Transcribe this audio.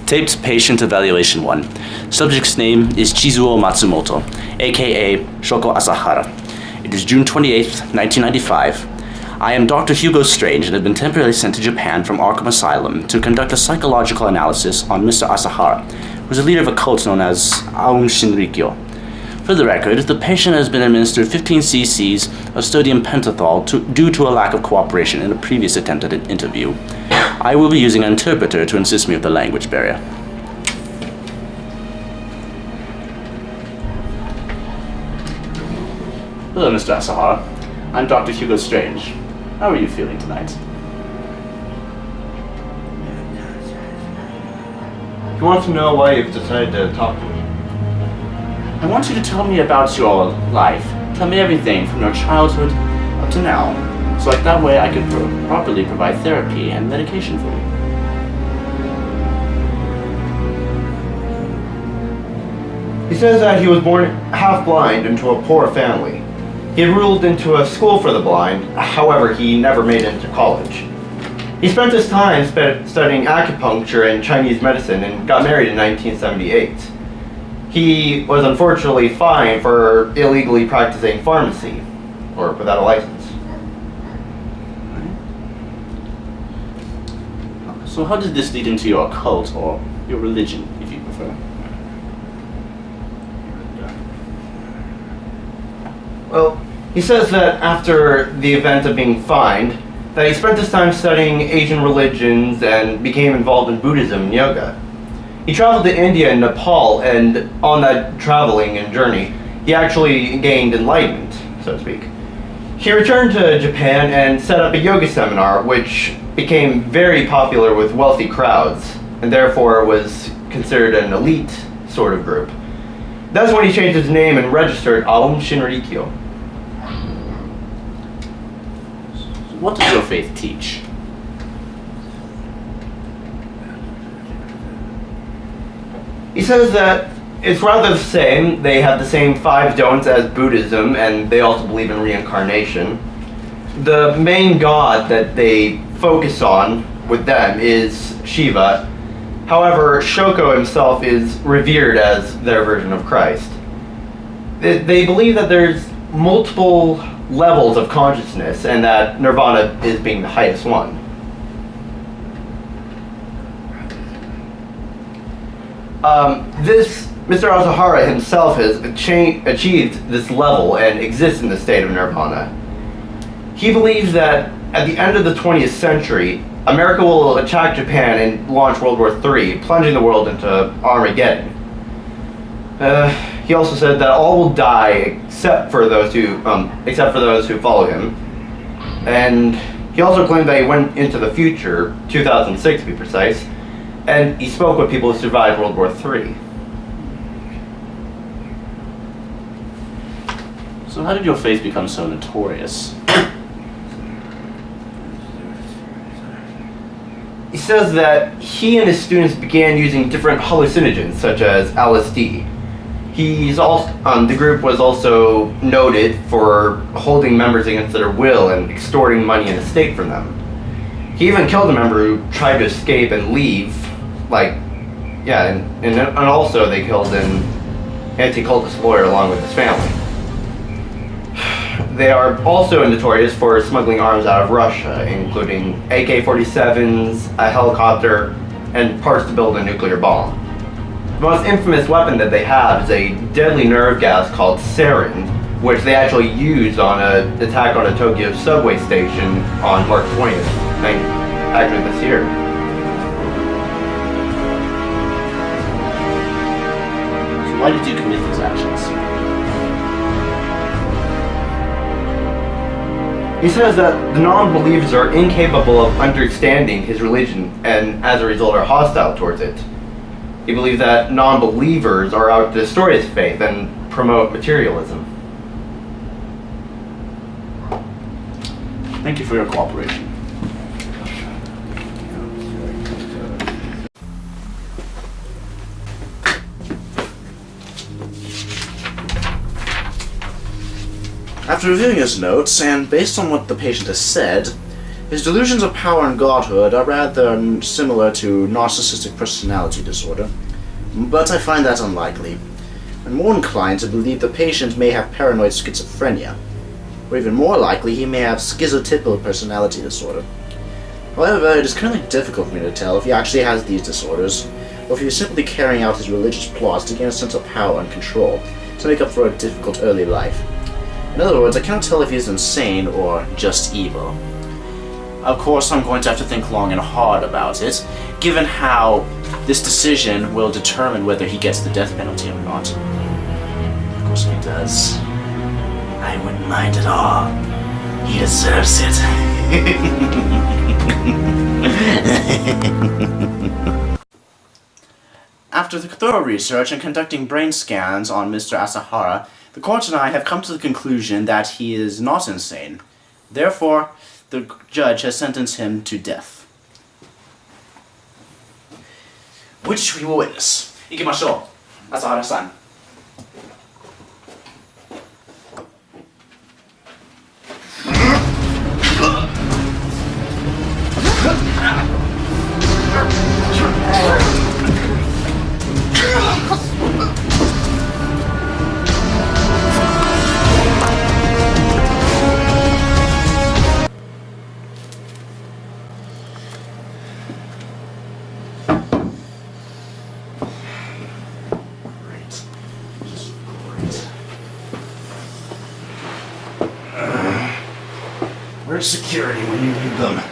Taped Patient Evaluation 1. Subject's name is Chizuo Matsumoto, aka Shoko Asahara. It is June 28th, 1995. I am Dr. Hugo Strange and have been temporarily sent to Japan from Arkham Asylum to conduct a psychological analysis on Mr. Asahara, who is a leader of a cult known as Aum Shinrikyo. For the record, the patient has been administered 15 cc's of sodium pentothal due to a lack of cooperation in a previous attempt at an interview. I will be using an interpreter to assist me with the language barrier. Hello, Mr. Asahara. I'm Dr. Hugo Strange. How are you feeling tonight? He wants to know why you've decided to talk to me. I want you to tell me about your life. Tell me everything from your childhood up to now, so like that way I could properly provide therapy and medication for you. He says that he was born half-blind into a poor family. He enrolled into a school for the blind, however, he never made it into college. He spent his time studying acupuncture and Chinese medicine and got married in 1978. He was unfortunately fined for illegally practicing pharmacy, or without a license. So how did this lead into your cult, or your religion, if you prefer? Well, he says that after the event of being fined, that he spent his time studying Asian religions and became involved in Buddhism and yoga. He traveled to India and Nepal, and on that traveling and journey, he actually gained enlightenment, so to speak. He returned to Japan and set up a yoga seminar, which became very popular with wealthy crowds, and therefore was considered an elite sort of group. That's when he changed his name and registered Aum Shinrikyo. What does your faith teach? He says that it's rather the same. They have the same 5 don'ts as Buddhism, and they also believe in reincarnation. The main god that they focus on with them is Shiva. However, Shoko himself is revered as their version of Christ. They believe that there's multiple levels of consciousness and that Nirvana is being the highest one. Mr. Asahara himself has achieved this level and exists in the state of Nirvana. He believes that at the end of the 20th century, America will attack Japan and launch World War III, plunging the world into Armageddon. He also said that all will die except for those who follow him. And he also claimed that he went into the future, 2006 to be precise, and he spoke with people who survived World War III. So how did your faith become so notorious? He says that he and his students began using different hallucinogens, such as LSD. The group was also noted for holding members against their will and extorting money and estate from them. He even killed a member who tried to escape and leave. And also they killed an anti-cultist lawyer along with his family. They are also notorious for smuggling arms out of Russia, including AK-47s, a helicopter, and parts to build a nuclear bomb. The most infamous weapon that they have is a deadly nerve gas called sarin, which they actually used on an attack on a Tokyo subway station on March 20th, actually this year. So why did you commit these actions? He says that the non-believers are incapable of understanding his religion and as a result are hostile towards it. He believes that non-believers are out to destroy his faith and promote materialism. Thank you for your cooperation. After reviewing his notes, and based on what the patient has said, His delusions of power and godhood are rather similar to narcissistic personality disorder, but I find that unlikely. I'm more inclined to believe the patient may have paranoid schizophrenia, or even more likely he may have schizotypal personality disorder. However, it is currently difficult for me to tell if he actually has these disorders, or if he is simply carrying out his religious plots to gain a sense of power and control to make up for a difficult early life. In other words, I cannot tell if he is insane or just evil. Of course, I'm going to have to think long and hard about it, given how this decision will determine whether he gets the death penalty or not. Of course, if he does, I wouldn't mind at all. He deserves it. After the thorough research and conducting brain scans on Mr. Asahara, the court and I have come to the conclusion that he is not insane. Therefore, the judge has sentenced him to death. Which we will witness. Ikimashou, Asahara-san. Where's security when you need them?